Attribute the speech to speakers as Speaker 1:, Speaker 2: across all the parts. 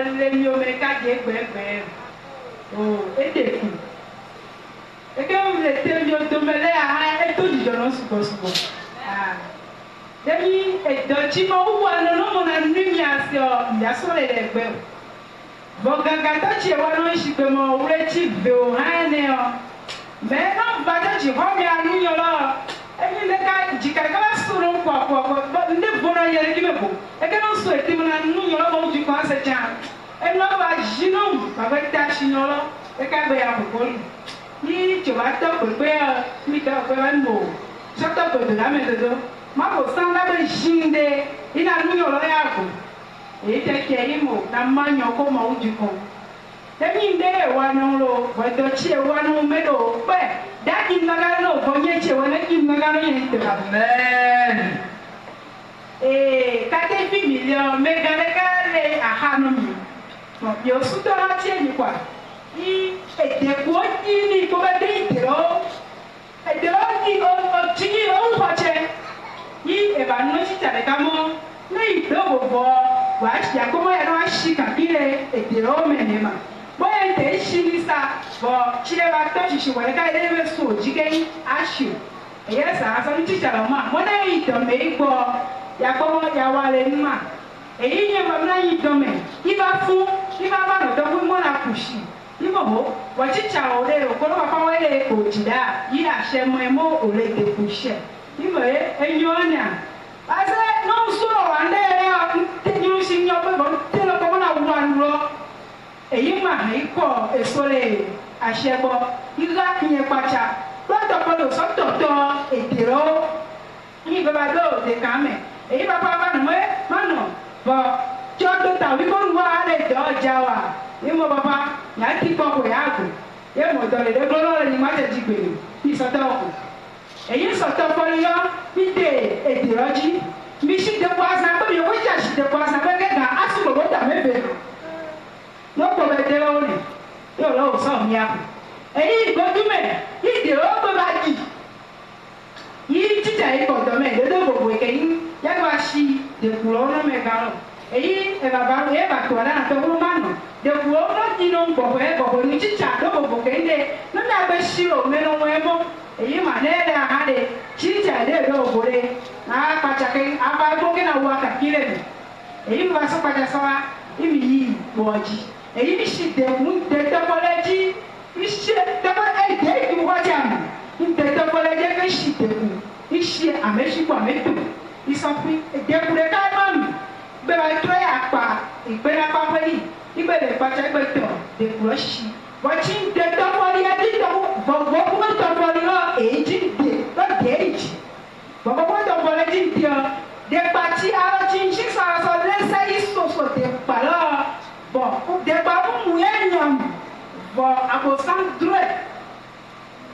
Speaker 1: les mieux mais qu'à des bébés. Oh, et des coups. Et quand vous êtes mieux de me l'air, et tout du genre, c'est ah. Demi, et de Timo, ou un homme, on a une lumière sur la soirée des bébés. Bon, quand tu es un homme, je peux m'ouvrir, tu veux un néant. Mais non, bata ji homi anu yola. Emi leka jikara kala suru kwa. Nde bona yere ki mebo. Eke no so eti mona anu yola mo ji kwa se chan. Eno ba jino ba ba ta shinyola. Eka be ya bokoli. Ni choba to pepe mi ta pe ban mo. Chata pe de la me de. Ma ko san la be jinde. Ina anu yola ya ko. E te ke imo na manyo ko ma uji ko. Demi nde wanolo wadochi wanu medo pe daki nagano bonyeche wanaki nagano yente amen kate fi million megaleka le ahanomi mo yo sutora tie ni kwa I edeko ni ko ba de itero ni o tigi o pache I eba no chi tare kamo na idogo bo wa shi akomo ya no shi kabile edero menema boye te shilisa bo chile ba to shishi wale ka ile be so jige ashu eyesa aso ni teacher la ma mo na yi to me gbo ya gbo ya wale nma eyi nye mo na yi to me iba fun iba ba no do mo na kushi ibo ho wa teacher o le o ko lo pa wele ko jida yi ase mo e mo o le de kushi ibo enyo nya ase no so wa nde te nyu shi nyo pe bo te lo ko na wa nro èyí mà ní kọ èsòlè àṣẹbọ ìlà ìyẹn pàṣà lọdọpọlọ sọtọtọ èdèrò ní bàbá lóde kàmẹ èyí bàbá bá nù mẹ mọnà bọ tí ó tó tàwí kó ń wá àlẹ dọ ọjà wa ní mo bàbá yàá kí pọpọ yà gò yẹ mọ dọlẹ dẹgbọlọ rẹ ní má tẹ jí gbèrè ní sọtọ ọkọ èyí sọtọ fọlíyọ ní dé èdèrò jí mi sì dẹkọ àṣà pé mi ò wọ́n jà sì dẹkọ àṣà pé kẹ́kẹ́ àṣùlọ̀ bó dà mẹ́fẹ̀ẹ́ no ko be de lo ni yo lo so mi apu eyi gojume yi de o ko ba ji yi tita yi ko do me de do bobo ke yi ya ba shi de kulo no me ga lo eyi e baba e ba to na to ko ma no de kulo no ji no bobo e bobo ni tita do bobo ke de no na be shi o me no we mo eyi ma ne de ha de tita de do bobo de na pa cha ke aba ko ke na wa ka kile ni eyi ba so pa cha so wa imi yi boji èyí ní ṣì dẹ̀kun dẹ̀dẹ̀kọ́lẹ́jì ìṣe dẹ̀kọ́lẹ́jì èyí wájà mi dẹ̀dẹ̀kọ́lẹ́jì kẹ́ ṣì dẹ̀kun ìṣe àmẹ́ṣíkò àmẹ́tò ìsọfún dẹ̀kùnrẹ́ káàmọ́mì bẹ́ẹ̀ tó yà pa ìgbéra pápẹ́ yìí ìgbẹ́lẹ̀ pàṣẹ gbẹ̀tọ̀ dẹ̀kùrọ̀ ṣì wọ́n dẹ̀dẹ̀kọ́lẹ́jì bọ̀bọ̀ kúmọ̀tọ̀kọ́lẹ́ lọ èyí jí dè lọ́dẹ̀ èjì bọ̀bọ̀ kúmọ̀tọ̀kọ́lẹ́jì dẹ̀ dẹ̀pàtì arọ́jì ń ṣí sọ̀rọ̀sọ̀ lẹ́sẹ̀ ìṣòṣò dẹ̀pàlọ́ bon des babou moyen bon abosan dré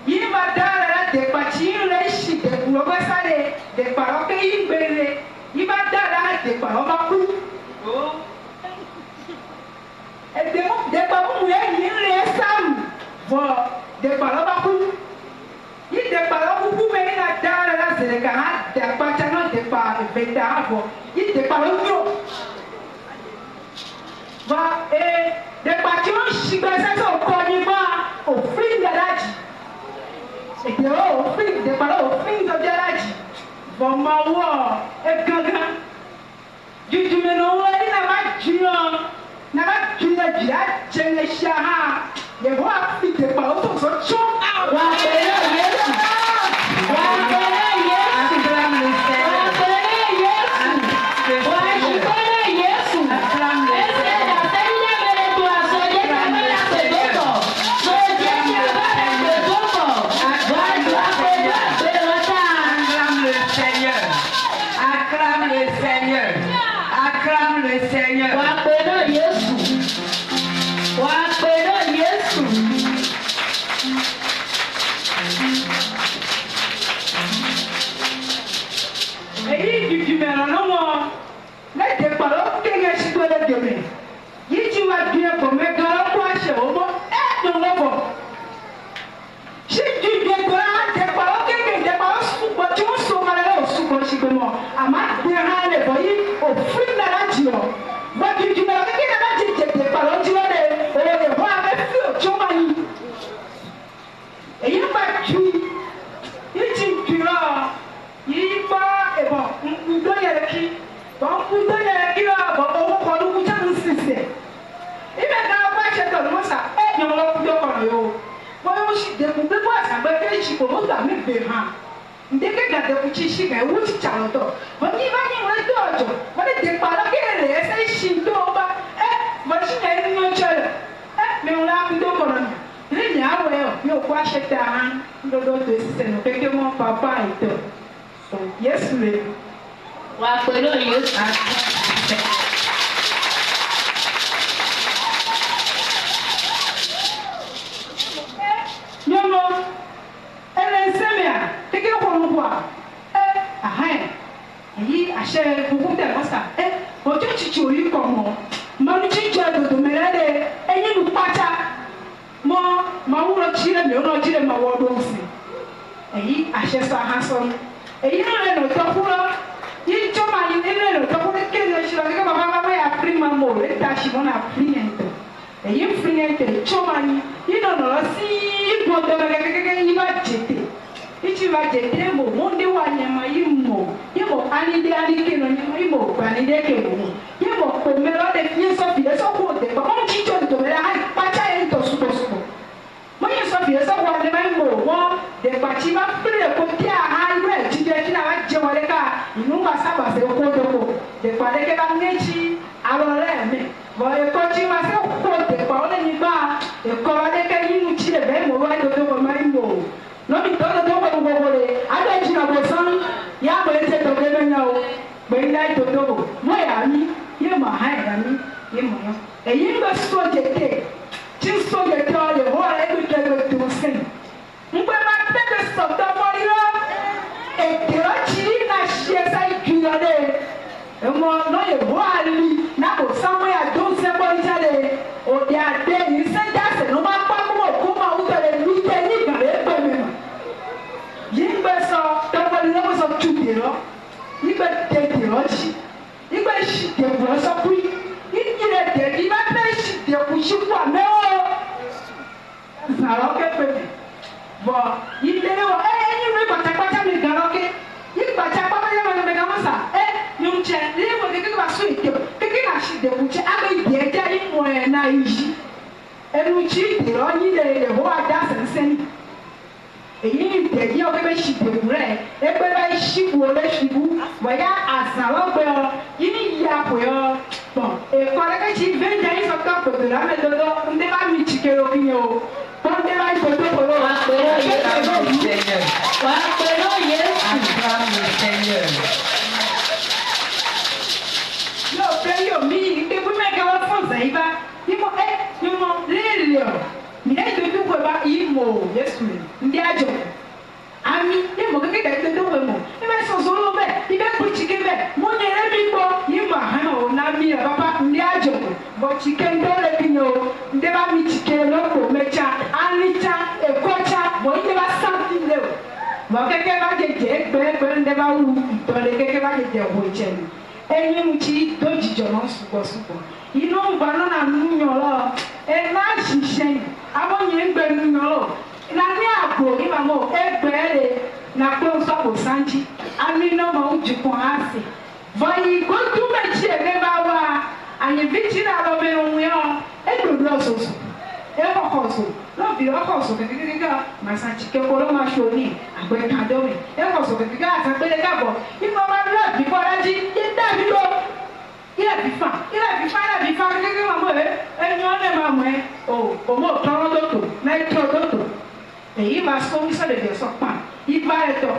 Speaker 1: yi ma dara la de pachi le shi de globa sale de paro ke yi bele yi ma dara de paro ba ku oh e de babou moyen yi le sam bon de paro ba ku yi de paro ku me na dara la se ka ha de pacha no de pa beta bo yi de paro yo va de patron chibesa so ko ni ba ofin garaji e de ofin de para ofin do garaji va ma wo e gaga juju me no wa ni na ma juno jia chele shaha ye wa fi de pa o so cho wa Et il va tuer. Il tue là. Il va, et bon, on doit y aller qui. Bon, on doit y aller qui là. Bon, on va prendre le bouton de cessé. Il va dans la vache de l'eau, ça. Et il va prendre le bouton. Moi aussi, des bouts de bois, ça va faire chier pour nous d'amener des rangs. Dès que tu as des petits chiens, où tu as le dos. Bon, il va y avoir le dos. Bon, il n'est pas là, qu'il est là, c'est chiant. Moi, je suis allé dans le châle. Mais on a un peu de colonne. Il y a un peu de quoi acheter un peu de système. Parce que mon papa est là. Donc, yes, mais.
Speaker 2: Wa pẹ̀lú òye.
Speaker 1: Nyɔnu, ele nsɛmɛ a, teke kɔnu bɔ a, ahan, eyi ahyɛ kuku tɛ kɔsa, ɔtɔ tsitsi oyi kɔmɔ, mɔnu tsitsi dodo mɛrɛ de, eyi nu kpatsa, mɔ mawulɔ tsi ɖe mi, wonɔ tsi ɖe ma wɔ ɖo si, eyi ahyɛ sa hã sɔn, eyi nu le nɔ tɔƒu lɔ, yi tsɔ ma yi, eyi le nɔ tɔƒu ɖe ke le tsi lɔ, keke baba ya fri ma mo, eta si mɔ na fri yɛn tɔ, eyi fri yɛn tɔ, tsɔ ma yi. Il n'en a si bon de quelqu'un il va jeter. Et tu vas jeter mon monde ou anyama yimo. Yimo anide anike no yimo anide ke mo. Yimo ko melo de fie so fie so ko de. Ba mon chicho de mela ai pacha en to suko suko. Mo ye so fie so ko de mai mo mo de pachi ma fere ko ti a ai we ti de ti na wa je wale ka inu ma saba se ko de ko. De pare ke ba ngechi alore me. Bo e ko ti ma se ko de pa ole ni ba. E ko de ke inu ti de be mo wa do ko mai mo. No mi todo to ko go le. Ada ji na bo san ya bo ete to de me nya o. Be ndai to to mo ya mi ye ma ha ya mi ye mo yo. E yin ba so je te. Ti so je te o le ho e bi te go tu sin. Ngbe ma te de so to mo yo. E te o chi na shie sai ki yo de. E mo no ye ho ali na bo san mo ya do se bo jale. O de ade ni se da se no ma pa mo ko ma u te le mi te ni ga le pe me ma. Yin ba so to mo le mo so tu de lo. Igbe te de lo chi. Igbe shi de bo so ku. Ire de di ba pe shi de ku shi kwa me o. Sa lo ke pe me. Bo ide wo ni re ba ta mi ga lo ke. Yi ba ta pa me ga mo sa. Nyum che le mo ke ke ba so ite. Ke ke na shi de ku che aba ide ja yi mo e na yi. Enu chi de lo ni le ho ada sen. Èyí ni ìtẹ̀jí ọ̀gbẹ́ bẹ́ẹ̀ ṣì dèbò rẹ̀ ẹgbẹ́ bẹ́ẹ̀ ṣìbò rẹ̀ ṣìbò wọ̀nyá àzàlọ́gbẹ́ ọ yìí ní ìyá àpò yọ pọ̀ èkó ọ̀rẹ́kẹ́sì bẹ́ẹ̀jà yìí sọ̀tọ̀ pètè lámẹ́ dodo ndé bá mi tì kéré òkè yẹn o pọ̀ ndé bá ìgbòdo polo.
Speaker 2: Wà á pẹ̀lú òye. Wà á pẹ̀lú òye.
Speaker 1: Yóò fẹ́ yóò mí ìdè gbẹ́mẹ̀ kẹ́ wọ́n fún ọ̀sẹ̀ yìí bá yímo yímo léèlè ọ̀ mìíràn ìdòdó pé bá yímo Yéṣu ndé àjọ. Ami ye mo keke da do we mo e be so so lo be e be ku chike be mo ne re bi gbo yi ma ha o na mi e papa ndi ajo bo chike ndo le bi no nde ba mi chike lo ko mecha anicha e kocha bo inde ba something le mo keke ba je gbe nde ba wu to le keke ba je ho che ni enyi mu chi do jijo no suko ino ngba no na nu nyo lo e na shishen abo nye ngbe nu nyo lo na ni àpò ní màmá ẹgbẹ́rẹ́ na kó sọ́kò sáńjì àmì náà mọ̀ ń jù kàn á sí. Bọ̀yì kó tún méjì ẹ̀rẹ́ bá wá àyèbí tí náà lọ bẹ ohun yẹn ẹ̀dùnú ọ̀sọ̀sọ̀ ẹ̀kọ̀kọ̀sọ̀ lọ́bì ọ̀kọ̀sọ̀ kékeré màsà chike kóró máa ṣe òní àgbẹ̀ kàdọ́mì ẹ̀kọ̀sọ̀ kékeré àtàgbélé kábọ̀ nípa ọba lọ́ọ̀bì kọ́lájí yé dàbí lọ ilẹ̀ fífa kékeré màmá ẹni ọ̀nà máa mọ̀ ẹ́ òmò tọ́rọ́ lọ́tò mẹ́tọ́ lọ́tò. Èyí máa sọ wíṣọ̀lẹ̀ dẹ̀ sọ pa ibà ẹ̀tọ́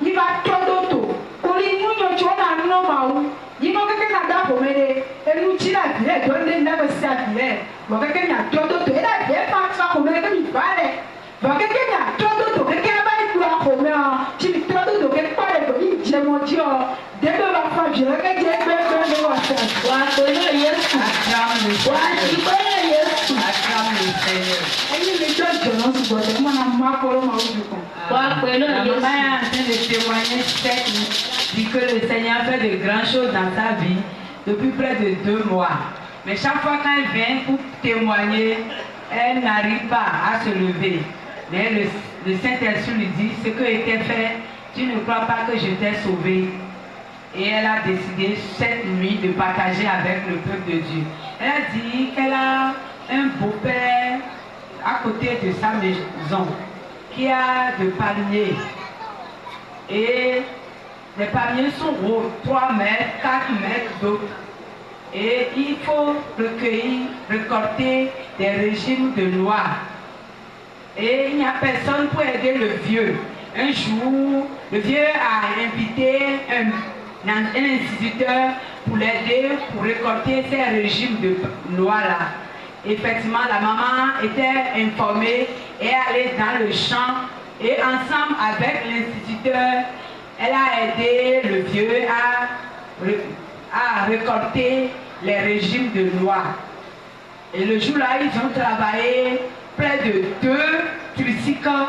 Speaker 1: ibà tọ́dọ̀tò orí inú yọjú ọ̀nà àná máa wú yíná kékeré náà dàpọ̀ mẹ́lẹ̀ ẹnu jí àbílẹ̀ tó ń lé nígbà sí àbílẹ̀ bọ̀ kékeré náà tọ́dọ̀tò ẹ̀dá ìbílẹ̀ máa tún àpò mẹ́lẹ̀ kémi bá rẹ̀ bọ̀ kékeré náà tọ́dọ̀tò kékeré bá ìlú àpò mẹ́lẹ̀ tí mi tọ́dọ̀tò kékeré pàdé pẹ̀lú ìjẹmọ́jí ọ débẹ̀ bá fà jù lẹ́kẹ́jẹ́ ẹgbẹ́ ní wà sẹ́.
Speaker 2: Wà á pẹ̀lú Yéṣu. Wà á ti pẹ̀lú Yéṣu.
Speaker 1: Ẹyin mi jọ jọ̀rọ̀ ṣùgbọ́n tẹ̀ mọ́ náà máa kọ́ ló máa wù kàn.
Speaker 2: Wà á pẹ̀lú
Speaker 3: La maman
Speaker 2: Yéṣu.
Speaker 3: est en train de témoigner dit que le Seigneur fait de grandes choses dans sa vie depuis près de 2 mois. Mais chaque fois qu'elle vient pour témoigner, elle n'arrive pas à se lever. Mais le Saint-Esprit lui dit, ce que était fait, tu ne crois pas que je t'ai sauvé. Et elle a décidé cette nuit de partager avec le peuple de Dieu. Elle a dit qu'elle a un beau-père à côté de sa maison qui a de palmiers. Et les palmiers sont hauts, 3 mètres, 4 mètres d'eau. Et il faut récolter des régimes de noix. Et il n'y a personne pour aider le vieux. Un jour, le vieux a invité un instituteur pour l'aider pour récolter ces régimes de noix-là. Effectivement, la maman était informée et allée dans le champ. Et ensemble avec l'instituteur, elle a aidé le vieux à récolter les régimes de noix. Et le jour-là, ils ont travaillé près de 2 tricycles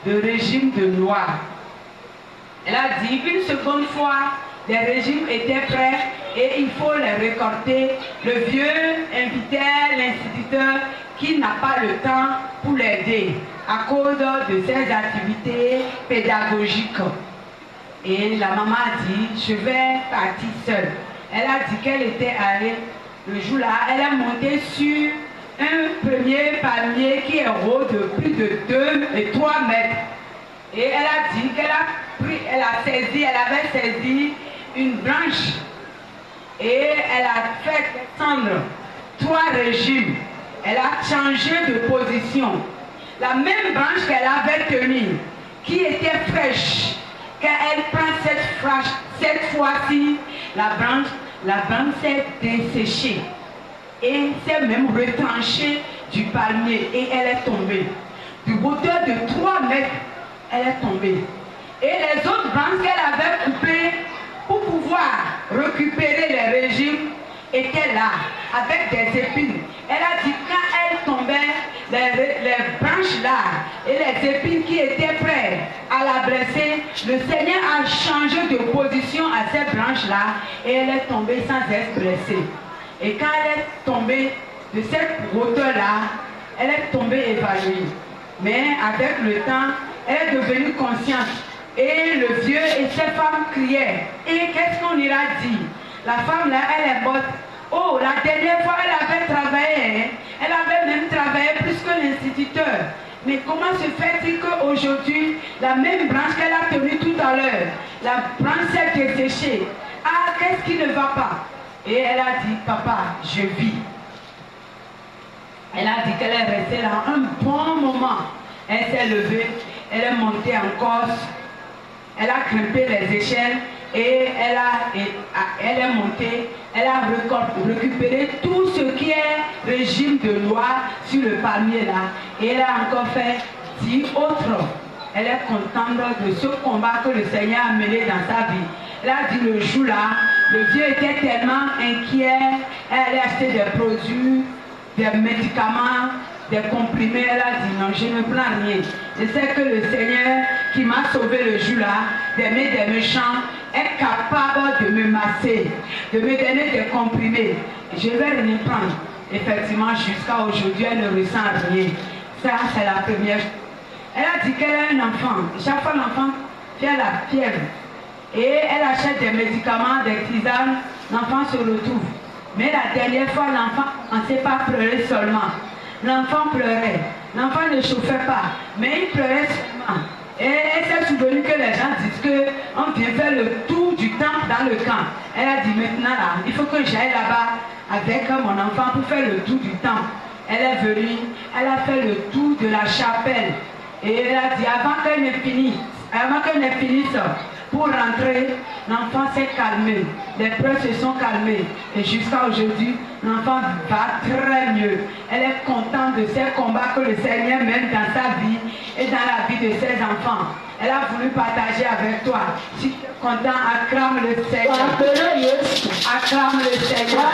Speaker 3: de régimes de noix. Elle a dit une seconde fois, les régimes étaient prêts et il faut les récolter. Le vieux invitait l'instituteur qui n'a pas le temps pour l'aider à cause de ses activités pédagogiques. Et la maman a dit, je vais partir seule. Elle a dit qu'elle était allée le jour-là, elle est montée sur un premier palmier qui est haut de plus de 2 et 3 mètres. Et elle a dit qu'elle elle avait saisi une branche et elle a fait descendre 3 régimes. Elle a changé de position. La même branche qu'elle avait tenue, qui était fraîche, quand elle prend cette fois-ci, la branche s'est desséchée et s'est même retranchée du palmier et elle est tombée. Du hauteur de 3 mètres, elle est tombée. Et les autres branches qu'elle avait coupées pour pouvoir récupérer les régimes étaient là, avec des épines. Elle a dit quand elle tombait, les branches là et les épines qui étaient prêtes à la blesser, le Seigneur a changé de position à ces branches là et elle est tombée sans être blessée. Et quand elle est tombée de cette hauteur là, elle est tombée évanouie. Mais avec le temps, elle est devenue consciente. Et le vieux et ses femmes criaient. Et qu'est-ce qu'on ira dire? La femme là, elle est morte. Oh, la dernière fois, elle avait travaillé. Elle avait même travaillé plus que l'instituteur. Mais comment se fait-il qu'aujourd'hui, la même branche qu'elle a tenue tout à l'heure, la branche s'est desséchée? Ah, qu'est-ce qui ne va pas? Et elle a dit, papa, je vis. Elle a dit qu'elle est restée là un bon moment. Elle s'est levée, elle est montée en Corse, elle a grimpé les échelles et elle est montée, elle a récupéré tout ce qui est régime de noix sur le palmier là. Et elle a encore fait 10 autres. Elle est contente de ce combat que le Seigneur a mené dans sa vie. Elle a dit le jour là, le vieux était tellement inquiet, elle a acheté des produits, des médicaments, des comprimés. Elle a dit non, je ne prends rien. Je sais que le Seigneur qui m'a sauvé le jour là, d'aimer des méchants, est capable de me masser, de me donner des comprimés. Je vais rien prendre. Effectivement, jusqu'à aujourd'hui, elle ne ressent rien. Ça, c'est la première chose. Elle a dit qu'elle a un enfant. Chaque fois, l'enfant fait la fièvre. Et elle achète des médicaments, des tisanes. L'enfant se retrouve. Mais la dernière fois, l'enfant ne sait pas pleurer seulement. L'enfant pleurait. L'enfant ne chauffait pas. Mais il pleurait seulement. Et elle s'est souvenue que les gens disent qu'on vient faire le tour du temple dans le camp. Elle a dit maintenant là, il faut que j'aille là-bas avec mon enfant pour faire le tour du temple. Elle est venue, elle a fait le tour de la chapelle. Et elle a dit avant qu'elle ne finisse, pour rentrer, l'enfant s'est calmé. Les pleurs se sont calmés. Et jusqu'à aujourd'hui, l'enfant va très mieux. Elle est contente de ces combats que le Seigneur mène dans sa vie et dans la vie de ses enfants. Elle a voulu partager avec toi. Si tu es content, acclame le Seigneur. Acclame le Seigneur.